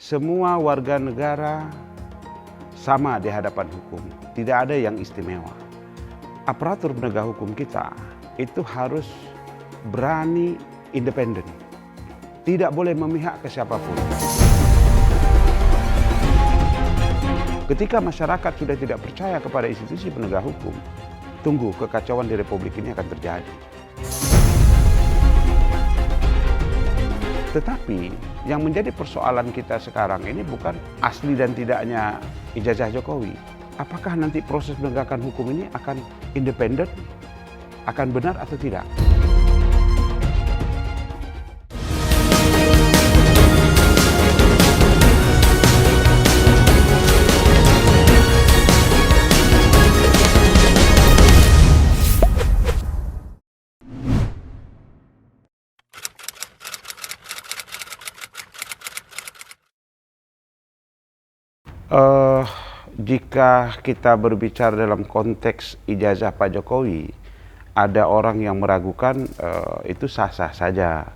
semua warga negara sama di hadapan hukum, tidak ada yang istimewa. Aparatur penegak hukum kita itu harus berani independen, tidak boleh memihak ke siapapun. Ketika masyarakat sudah tidak percaya kepada institusi penegak hukum, tunggu kekacauan di Republik ini akan terjadi. Tetapi yang menjadi persoalan kita sekarang ini bukan asli dan tidaknya ijazah Jokowi. Apakah nanti proses penegakan hukum ini akan independen, akan benar atau tidak? Jika kita berbicara dalam konteks ijazah Pak Jokowi, ada orang yang meragukan, itu sah-sah saja,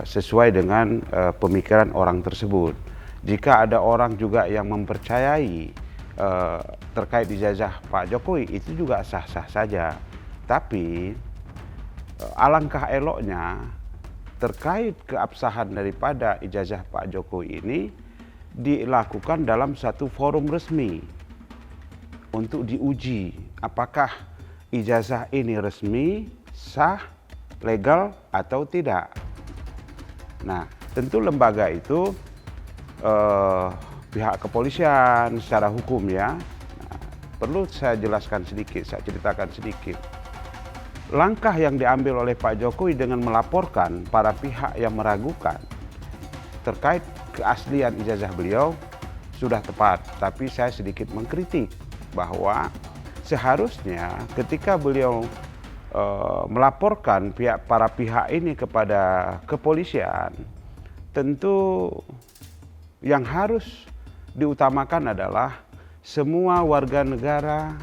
sesuai dengan pemikiran orang tersebut. Jika ada orang juga yang mempercayai terkait ijazah Pak Jokowi, itu juga sah-sah saja. Tapi alangkah eloknya terkait keabsahan daripada ijazah Pak Jokowi ini dilakukan dalam satu forum resmi untuk diuji apakah ijazah ini resmi, sah, legal atau tidak. Nah, tentu lembaga itu pihak kepolisian secara hukum ya. Nah, perlu saya jelaskan sedikit, saya ceritakan sedikit. Langkah yang diambil oleh Pak Jokowi dengan melaporkan para pihak yang meragukan terkait keaslian ijazah beliau sudah tepat, tapi saya sedikit mengkritik bahwa seharusnya ketika beliau melaporkan para pihak ini kepada kepolisian, tentu yang harus diutamakan adalah semua warga negara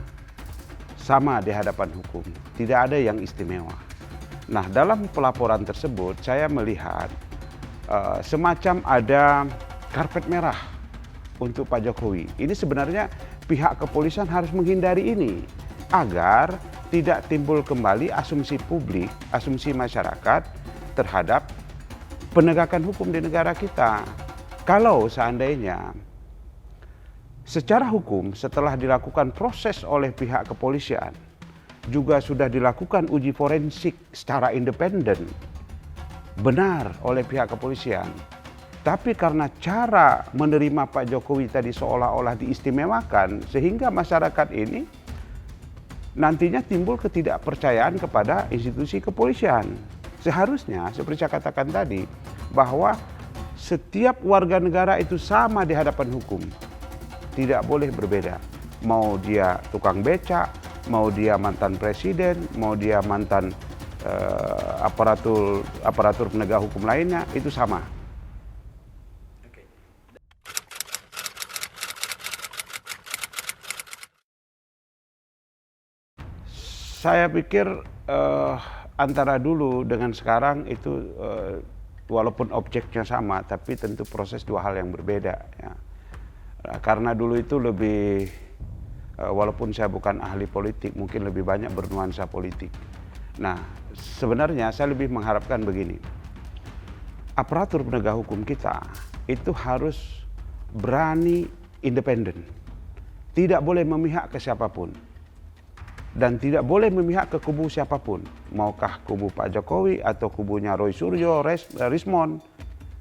sama di hadapan hukum, tidak ada yang istimewa. Nah, dalam pelaporan tersebut saya melihat semacam ada karpet merah untuk Pak Jokowi. Ini sebenarnya pihak kepolisian harus menghindari ini agar tidak timbul kembali asumsi publik, asumsi masyarakat terhadap penegakan hukum di negara kita. Kalau seandainya secara hukum setelah dilakukan proses oleh pihak kepolisian juga sudah dilakukan uji forensik secara independen, benar oleh pihak kepolisian, tapi karena cara menerima Pak Jokowi tadi seolah-olah diistimewakan sehingga masyarakat ini nantinya timbul ketidakpercayaan kepada institusi kepolisian. Seharusnya seperti saya katakan tadi bahwa setiap warga negara itu sama di hadapan hukum, tidak boleh berbeda. Mau dia tukang becak, mau dia mantan presiden, mau dia mantan aparatur penegak hukum lainnya, itu sama. Saya pikir antara dulu dengan sekarang itu walaupun objeknya sama, tapi tentu proses dua hal yang berbeda ya. Karena dulu itu lebih walaupun saya bukan ahli politik, mungkin lebih banyak bernuansa politik. Nah, sebenarnya saya lebih mengharapkan begini. Aparatur penegak hukum kita itu harus berani independen. Tidak boleh memihak ke siapapun. Dan tidak boleh memihak ke kubu siapapun. Maukah kubu Pak Jokowi atau kubunya Roy Suryo, Rismon,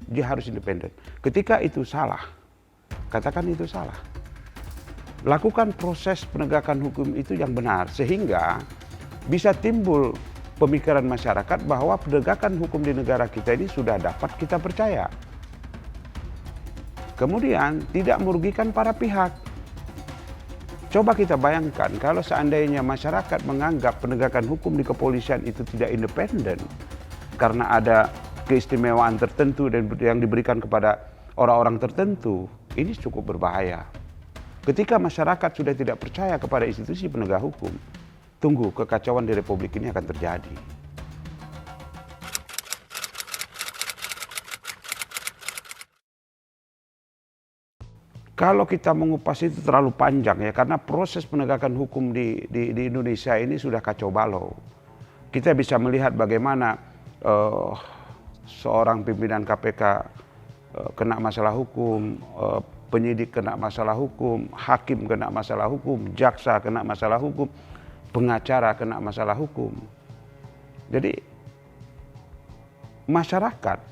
dia harus independen. Ketika itu salah, katakan itu salah. Lakukan proses penegakan hukum itu yang benar sehingga bisa timbul pemikiran masyarakat bahwa penegakan hukum di negara kita ini sudah dapat kita percaya. Kemudian tidak merugikan para pihak. Coba kita bayangkan kalau seandainya masyarakat menganggap penegakan hukum di kepolisian itu tidak independen karena ada keistimewaan tertentu dan yang diberikan kepada orang-orang tertentu, ini cukup berbahaya. Ketika masyarakat sudah tidak percaya kepada institusi penegak hukum, tunggu kekacauan di Republik ini akan terjadi. Kalau kita mengupas itu terlalu panjang ya, karena proses penegakan hukum di Indonesia ini sudah kacau balau. Kita bisa melihat bagaimana seorang pimpinan KPK kena masalah hukum, penyidik kena masalah hukum, hakim kena masalah hukum, jaksa kena masalah hukum, pengacara kena masalah hukum. Jadi masyarakat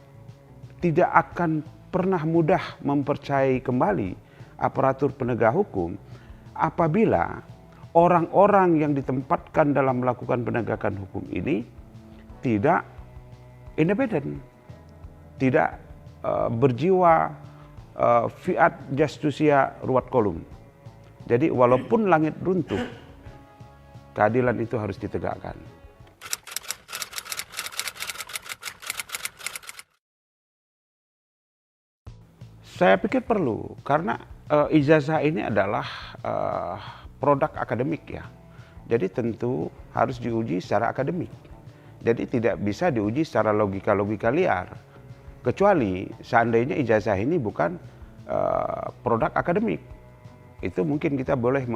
tidak akan pernah mudah mempercayai kembali aparatur penegak hukum apabila orang-orang yang ditempatkan dalam melakukan penegakan hukum ini tidak independen, tidak berjiwa fiat justitia ruat colum. Jadi walaupun langit runtuh, keadilan itu harus ditegakkan. Saya pikir perlu, karena ijazah ini adalah produk akademik ya. Jadi tentu harus diuji secara akademik. Jadi tidak bisa diuji secara logika-logika liar. Kecuali seandainya ijazah ini bukan produk akademik. Itu mungkin kita boleh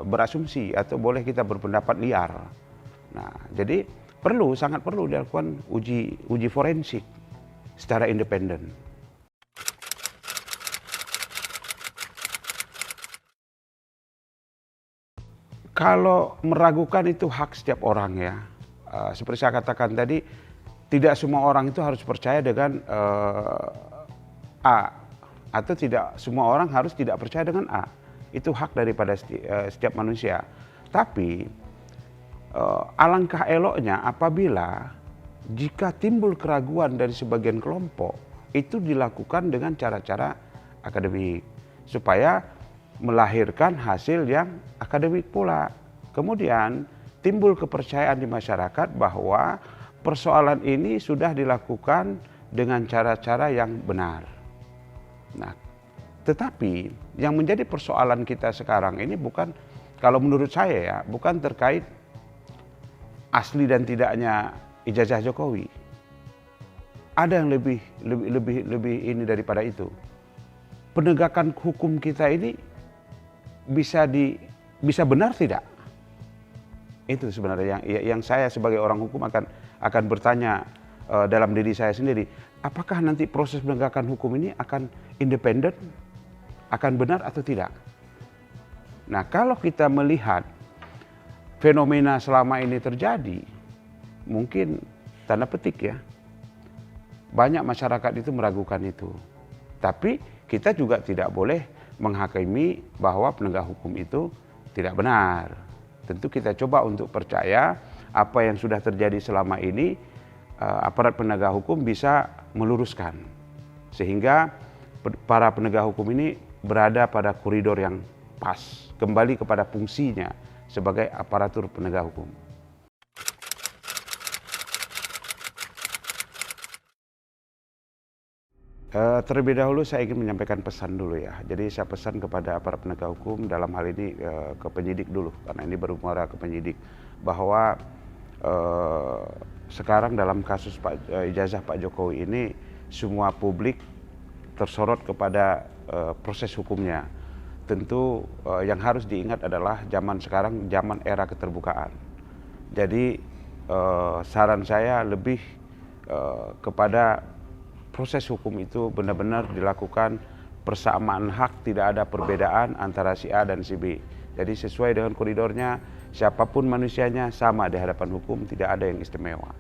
berasumsi atau boleh kita berpendapat liar. Nah, jadi sangat perlu dilakukan uji forensik secara independen. Kalau meragukan itu hak setiap orang ya. Seperti saya katakan tadi, tidak semua orang itu harus percaya dengan A. Atau tidak semua orang harus tidak percaya dengan A. Itu hak daripada setiap manusia. Tapi alangkah eloknya apabila jika timbul keraguan dari sebagian kelompok, itu dilakukan dengan cara-cara akademik. Supaya melahirkan hasil yang akademik pula. Kemudian timbul kepercayaan di masyarakat bahwa persoalan ini sudah dilakukan dengan cara-cara yang benar. Nah, tetapi yang menjadi persoalan kita sekarang ini bukan, kalau menurut saya ya, bukan terkait asli dan tidaknya ijazah Jokowi. Ada yang lebih ini daripada itu. Penegakan hukum kita ini bisa benar tidak? Itu sebenarnya yang saya sebagai orang hukum akan bertanya dalam diri saya sendiri. Apakah nanti proses penegakan hukum ini akan independen, akan benar atau tidak? Nah, kalau kita melihat fenomena selama ini terjadi, mungkin tanda petik ya, banyak masyarakat itu meragukan itu. Tapi kita juga tidak boleh menghakimi bahwa penegak hukum itu tidak benar. Tentu kita coba untuk percaya apa yang sudah terjadi selama ini, aparat penegak hukum bisa meluruskan. Sehingga para penegak hukum ini berada pada koridor yang pas, kembali kepada fungsinya sebagai aparatur penegak hukum. Terlebih dahulu saya ingin menyampaikan pesan dulu ya. Jadi saya pesan kepada aparat penegak hukum, dalam hal ini ke penyidik dulu, karena ini baru muara ke penyidik, bahwa sekarang dalam kasus ijazah Pak Jokowi ini semua publik tersorot kepada proses hukumnya. Tentu yang harus diingat adalah zaman sekarang zaman era keterbukaan. Jadi saran saya lebih kepada proses hukum itu benar-benar dilakukan persamaan hak, tidak ada perbedaan antara si A dan si B. Jadi sesuai dengan koridornya, siapapun manusianya sama di hadapan hukum, tidak ada yang istimewa.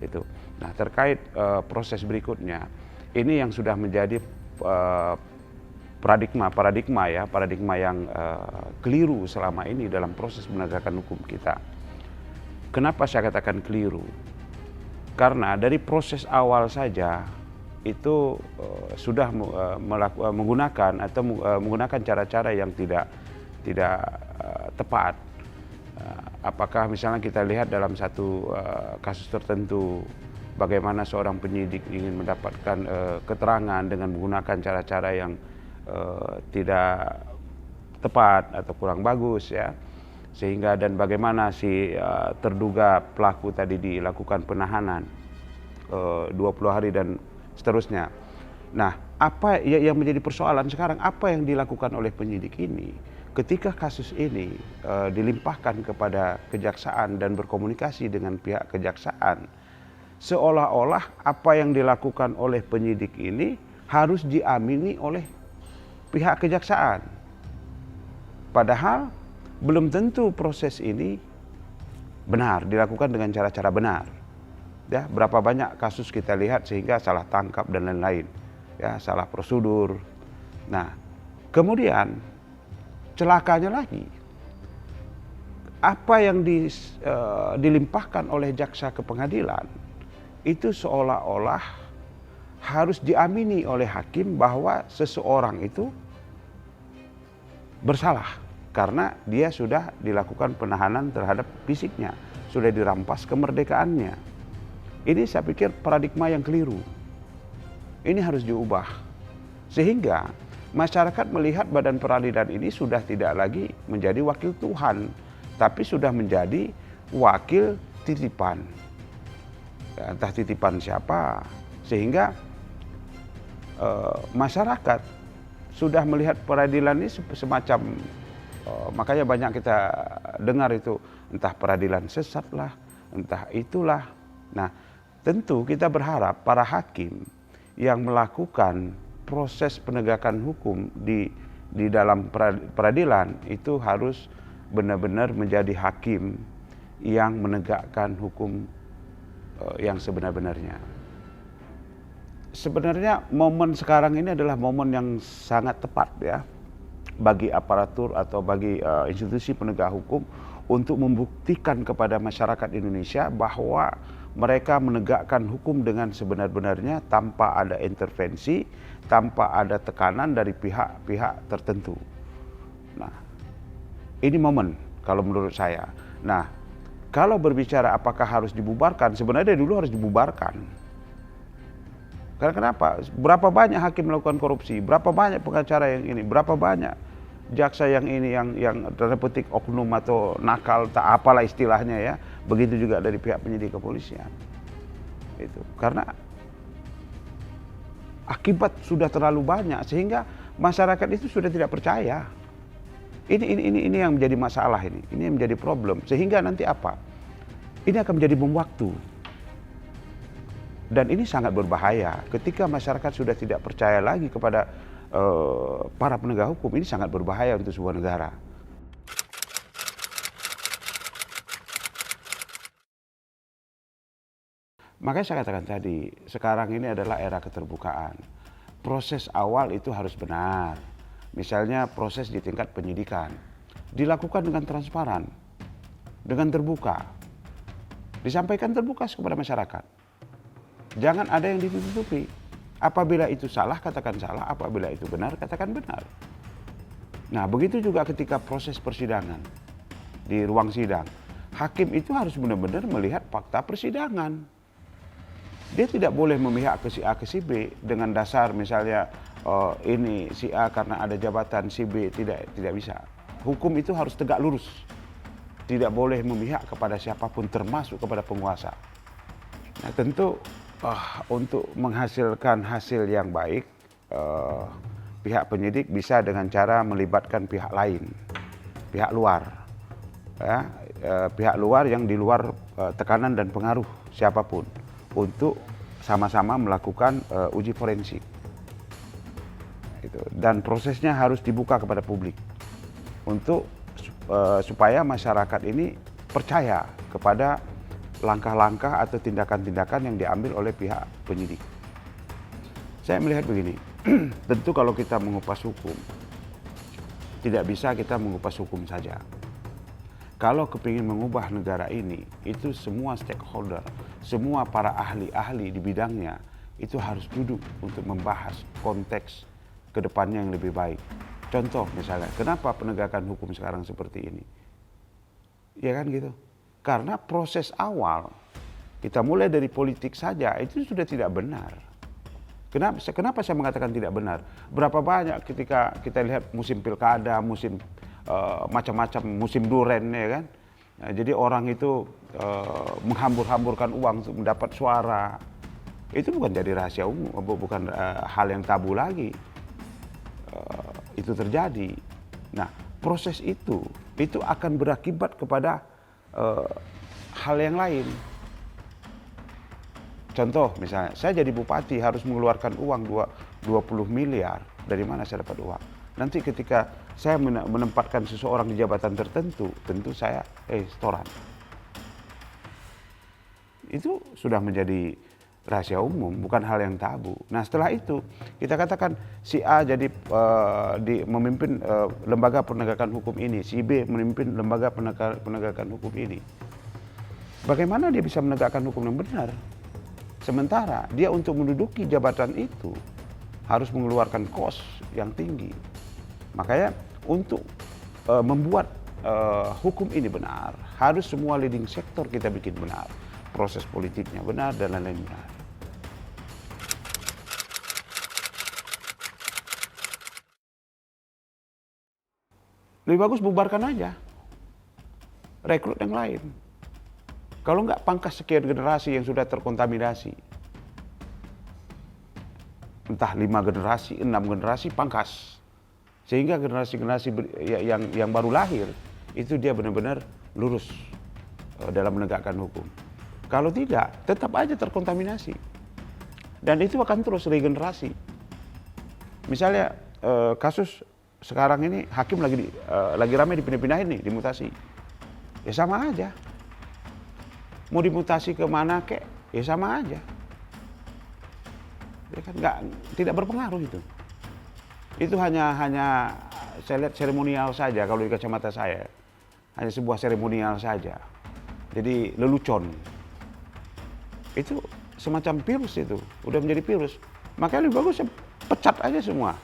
Itu. Nah, terkait proses berikutnya, ini yang sudah menjadi paradigma yang keliru selama ini dalam proses penegakan hukum kita. Kenapa saya katakan keliru? Karena dari proses awal saja itu sudah menggunakan cara-cara yang tidak tepat. Apakah misalnya kita lihat dalam satu kasus tertentu, bagaimana seorang penyidik ingin mendapatkan keterangan dengan menggunakan cara-cara yang tidak tepat atau kurang bagus ya, sehingga dan bagaimana si terduga pelaku tadi dilakukan penahanan 20 hari dan seterusnya. Nah, apa yang menjadi persoalan sekarang, apa yang dilakukan oleh penyidik ini ketika kasus ini dilimpahkan kepada kejaksaan dan berkomunikasi dengan pihak kejaksaan, seolah-olah apa yang dilakukan oleh penyidik ini harus diamini oleh pihak kejaksaan. Padahal belum tentu proses ini benar, dilakukan dengan cara-cara benar. Ya, berapa banyak kasus kita lihat sehingga salah tangkap dan lain-lain. Ya, salah prosedur. Nah, kemudian celakanya lagi, apa yang dilimpahkan oleh jaksa ke pengadilan itu seolah-olah harus diamini oleh hakim bahwa seseorang itu bersalah karena dia sudah dilakukan penahanan terhadap fisiknya, sudah dirampas kemerdekaannya. Ini saya pikir paradigma yang keliru. Ini harus diubah. Sehingga masyarakat melihat badan peradilan ini sudah tidak lagi menjadi wakil Tuhan, tapi sudah menjadi wakil titipan. Entah titipan siapa. Sehingga masyarakat sudah melihat peradilan ini semacam, makanya banyak kita dengar itu, entah peradilan sesat lah, entah itulah. Nah, tentu kita berharap para hakim yang melakukan proses penegakan hukum di dalam peradilan itu harus benar-benar menjadi hakim yang menegakkan hukum yang sebenar-benarnya. Sebenarnya momen sekarang ini adalah momen yang sangat tepat ya bagi aparatur atau bagi institusi penegak hukum untuk membuktikan kepada masyarakat Indonesia bahwa mereka menegakkan hukum dengan sebenar-benarnya tanpa ada intervensi, tanpa ada tekanan dari pihak-pihak tertentu. Nah, ini momen kalau menurut saya. Nah, kalau berbicara apakah harus dibubarkan, sebenarnya dulu harus dibubarkan. Karena kenapa? Berapa banyak hakim melakukan korupsi, berapa banyak pengacara yang ini, berapa banyak jaksa yang ini yang tanda petik oknum atau nakal, tak apalah istilahnya ya. Begitu juga dari pihak penyidik kepolisian. Itu karena akibat sudah terlalu banyak sehingga masyarakat itu sudah tidak percaya. Ini yang menjadi masalah ini yang menjadi problem sehingga nanti apa? Ini akan menjadi bom waktu. Dan ini sangat berbahaya ketika masyarakat sudah tidak percaya lagi kepada para penegak hukum. Ini sangat berbahaya untuk sebuah negara. Makanya saya katakan tadi, sekarang ini adalah era keterbukaan. Proses awal itu harus benar. Misalnya proses di tingkat penyidikan, dilakukan dengan transparan, dengan terbuka. Disampaikan terbuka kepada masyarakat. Jangan ada yang ditutupi. Apabila itu salah, katakan salah. Apabila itu benar, katakan benar. Nah, begitu juga ketika proses persidangan di ruang sidang. Hakim itu harus benar-benar melihat fakta persidangan. Dia tidak boleh memihak ke si A ke si B dengan dasar misalnya ini si A karena ada jabatan, si B tidak bisa. Hukum itu harus tegak lurus. Tidak boleh memihak kepada siapapun termasuk kepada penguasa. Nah, tentu untuk menghasilkan hasil yang baik, pihak penyidik bisa dengan cara melibatkan pihak lain, pihak luar, ya, pihak luar yang di luar tekanan dan pengaruh siapapun, untuk sama-sama melakukan uji forensik. Dan prosesnya harus dibuka kepada publik untuk supaya masyarakat ini percaya kepada langkah-langkah atau tindakan-tindakan yang diambil oleh pihak penyidik. Saya melihat begini, tentu kalau kita mengupas hukum, tidak bisa kita mengupas hukum saja. Kalau kepingin mengubah negara ini, itu semua stakeholder, semua para ahli-ahli di bidangnya, itu harus duduk untuk membahas konteks ke depannya yang lebih baik. Contoh misalnya, kenapa penegakan hukum sekarang seperti ini? Ya kan gitu. Karena proses awal, kita mulai dari politik saja, itu sudah tidak benar. Kenapa saya mengatakan tidak benar? Berapa banyak ketika kita lihat musim pilkada, musim macam-macam, musim duren ya kan. Nah, jadi orang itu menghambur-hamburkan uang untuk mendapat suara. itu bukan jadi rahasia umum, bukan hal yang tabu lagi. Itu terjadi. Nah, proses itu akan berakibat kepada hal yang lain. Contoh misalnya, saya jadi bupati harus mengeluarkan uang 20 miliar. Dari mana saya dapat uang? Nanti ketika saya menempatkan seseorang di jabatan tertentu, tentu saya setoran. Itu sudah menjadi rahasia umum, bukan hal yang tabu. Nah, setelah itu kita katakan si A jadi memimpin lembaga penegakan hukum ini, si B memimpin lembaga penegakan hukum ini. Bagaimana dia bisa menegakkan hukum yang benar? Sementara dia untuk menduduki jabatan itu harus mengeluarkan kos yang tinggi. Makanya untuk membuat hukum ini benar, harus semua leading sektor kita bikin benar. Proses politiknya benar dan lain-lain benar. Lebih bagus bubarkan aja, rekrut yang lain. Kalau enggak, pangkas sekian generasi yang sudah terkontaminasi. Entah 5 generasi, 6 generasi, pangkas. Sehingga generasi-generasi yang baru lahir, itu dia benar-benar lurus dalam menegakkan hukum. Kalau tidak, tetap aja terkontaminasi. Dan itu akan terus regenerasi. Misalnya kasus sekarang ini hakim lagi ramai dipindah-pindahin nih, dimutasi. Ya sama aja. Mau dimutasi kemana kek, ya sama aja. Ya kan tidak berpengaruh itu. Itu hanya saya lihat seremonial saja kalau di kacamata saya. Hanya sebuah seremonial saja. Jadi lelucon. Itu semacam virus itu, udah menjadi virus. Makanya lebih bagus pecat aja semua.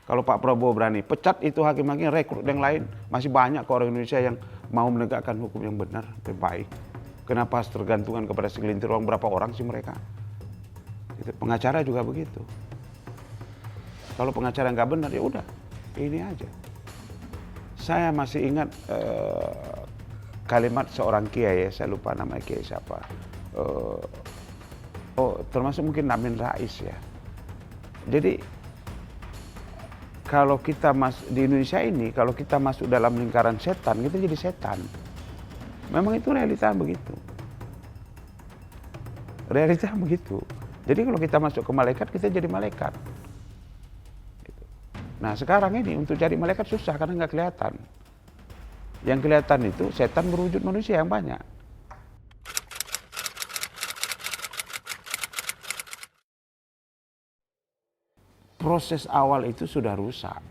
Kalau Pak Prabowo berani, pecat itu hakim-hakim, rekrut yang lain. Masih banyak kok orang Indonesia yang mau menegakkan hukum yang benar, yang baik. Kenapa harus tergantungan kepada segelintir orang, berapa orang sih mereka? Itu, pengacara juga begitu. Kalau pengacara nggak benar, ya udah, ini aja. Saya masih ingat kalimat seorang kiai, saya lupa nama kiai siapa. Termasuk mungkin Amin Rais ya. Jadi kalau kita di Indonesia ini, kalau kita masuk dalam lingkaran setan, kita jadi setan. Memang itu realita begitu. Realita begitu. Jadi kalau kita masuk ke malaikat, kita jadi malaikat. Nah sekarang ini untuk jadi malaikat susah karena nggak kelihatan. Yang kelihatan itu setan berwujud manusia yang banyak. Proses awal itu sudah rusak.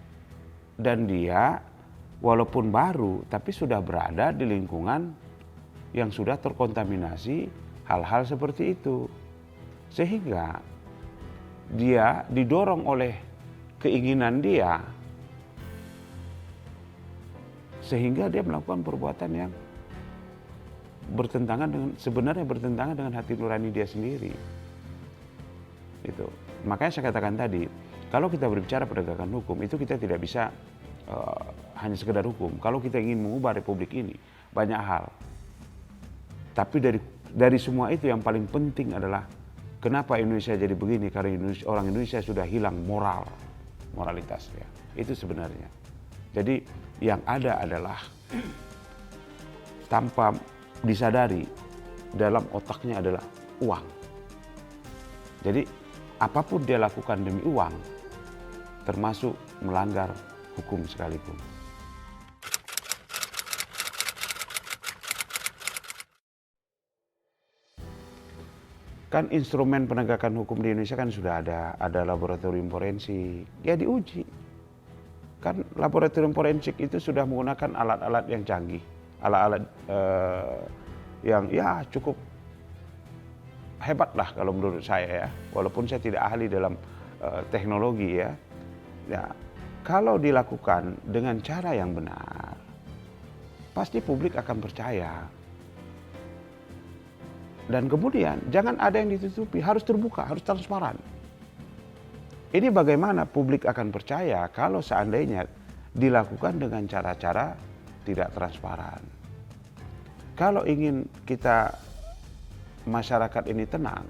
Dan dia walaupun baru tapi sudah berada di lingkungan yang sudah terkontaminasi hal-hal seperti itu. Sehingga dia didorong oleh keinginan dia sehingga dia melakukan perbuatan yang sebenarnya bertentangan dengan hati nurani dia sendiri. Itu. Makanya saya katakan tadi, kalau kita berbicara penegakan hukum itu kita tidak bisa hanya sekedar hukum. Kalau kita ingin mengubah republik ini banyak hal. Tapi dari semua itu yang paling penting adalah kenapa Indonesia jadi begini? Karena orang Indonesia sudah hilang moralitasnya. Itu sebenarnya. Jadi yang ada adalah tanpa disadari dalam otaknya adalah uang. Jadi apapun dia lakukan demi uang, termasuk melanggar hukum sekalipun. Kan instrumen penegakan hukum di Indonesia kan sudah ada laboratorium forensik, ya diuji. Kan laboratorium forensik itu sudah menggunakan alat-alat yang canggih, alat-alat yang ya cukup hebat lah kalau menurut saya ya, walaupun saya tidak ahli dalam teknologi ya. Ya, kalau dilakukan dengan cara yang benar, pasti publik akan percaya. Dan kemudian jangan ada yang ditutupi, harus terbuka, harus transparan. Ini bagaimana publik akan percaya kalau seandainya dilakukan dengan cara-cara tidak transparan. Kalau ingin kita masyarakat ini tenang,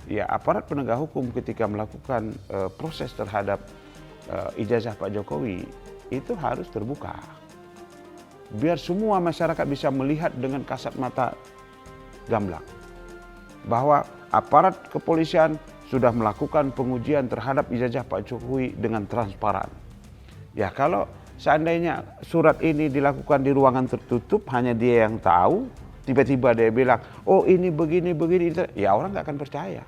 ya aparat penegak hukum ketika melakukan proses terhadap ijazah Pak Jokowi itu harus terbuka. Biar semua masyarakat bisa melihat dengan kasat mata gamblang bahwa aparat kepolisian sudah melakukan pengujian terhadap ijazah Pak Jokowi dengan transparan. Ya kalau seandainya surat ini dilakukan di ruangan tertutup, hanya dia yang tahu, tiba-tiba dia bilang, oh ini begini, ya orang nggak akan percaya.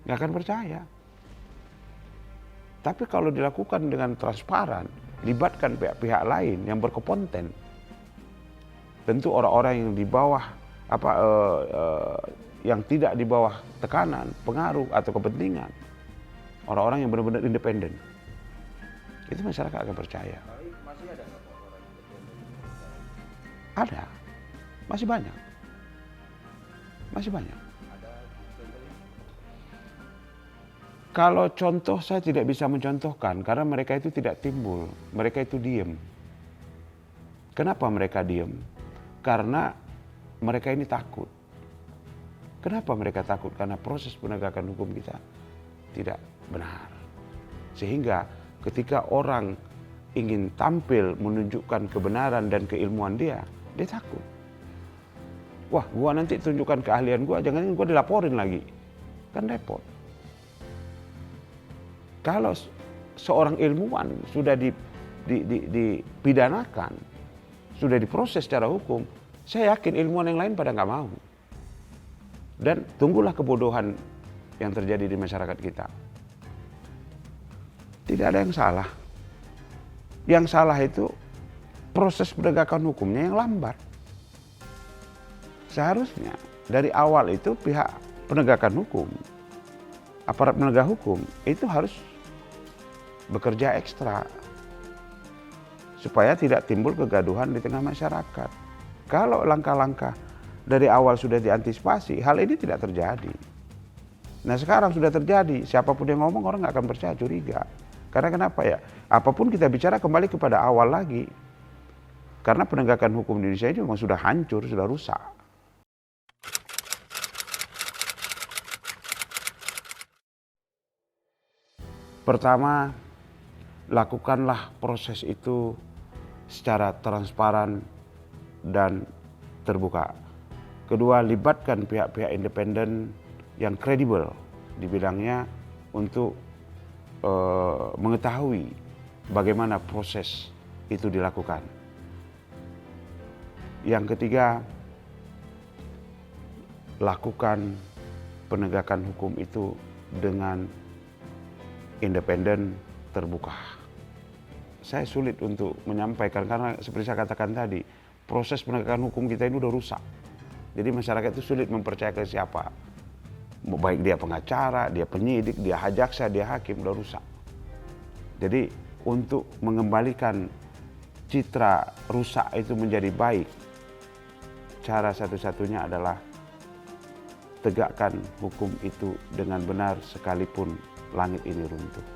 Nggak akan percaya. Tapi kalau dilakukan dengan transparan, libatkan pihak-pihak lain yang berkompeten, tentu orang-orang yang di bawah yang tidak di bawah tekanan, pengaruh atau kepentingan, orang-orang yang benar-benar independen, itu masyarakat akan percaya. Masih ada nggak orang independen? Ada, masih banyak, masih banyak. Ada contohnya? Kalau contoh saya tidak bisa mencontohkan karena mereka itu tidak timbul, mereka itu diem. Kenapa mereka diem? Karena mereka ini takut. Kenapa mereka takut? Karena proses penegakan hukum kita tidak benar. Sehingga ketika orang ingin tampil menunjukkan kebenaran dan keilmuan dia takut. Wah, gua nanti tunjukkan keahlian gua, jangan gua dilaporin lagi. Kan repot. Kalau seorang ilmuwan sudah dipidanakan, sudah diproses secara hukum, saya yakin ilmuwan yang lain pada nggak mau. Dan tunggulah kebodohan yang terjadi di masyarakat kita. Tidak ada yang salah. Yang salah itu proses penegakan hukumnya yang lambat. Seharusnya dari awal itu pihak penegakan hukum, aparat penegak hukum itu harus bekerja ekstra supaya tidak timbul kegaduhan di tengah masyarakat. Kalau langkah-langkah dari awal sudah diantisipasi, hal ini tidak terjadi. Nah sekarang sudah terjadi, siapapun yang ngomong orang nggak akan percaya, curiga. Karena kenapa ya? Apapun kita bicara kembali kepada awal lagi. Karena penegakan hukum di Indonesia ini memang sudah hancur, sudah rusak. Pertama, lakukanlah proses itu secara transparan dan terbuka. Kedua, libatkan pihak-pihak independen yang kredibel di bidangnya untuk mengetahui bagaimana proses itu dilakukan. Yang ketiga, lakukan penegakan hukum itu dengan independen, terbuka. Saya sulit untuk menyampaikan karena seperti saya katakan tadi, proses penegakan hukum kita ini udah rusak. Jadi masyarakat itu sulit mempercayai siapa. Baik dia pengacara, dia penyidik, dia jaksa, dia hakim, udah rusak. Jadi untuk mengembalikan citra rusak itu menjadi baik, cara satu-satunya adalah tegakkan hukum itu dengan benar sekalipun langit ini runtuh.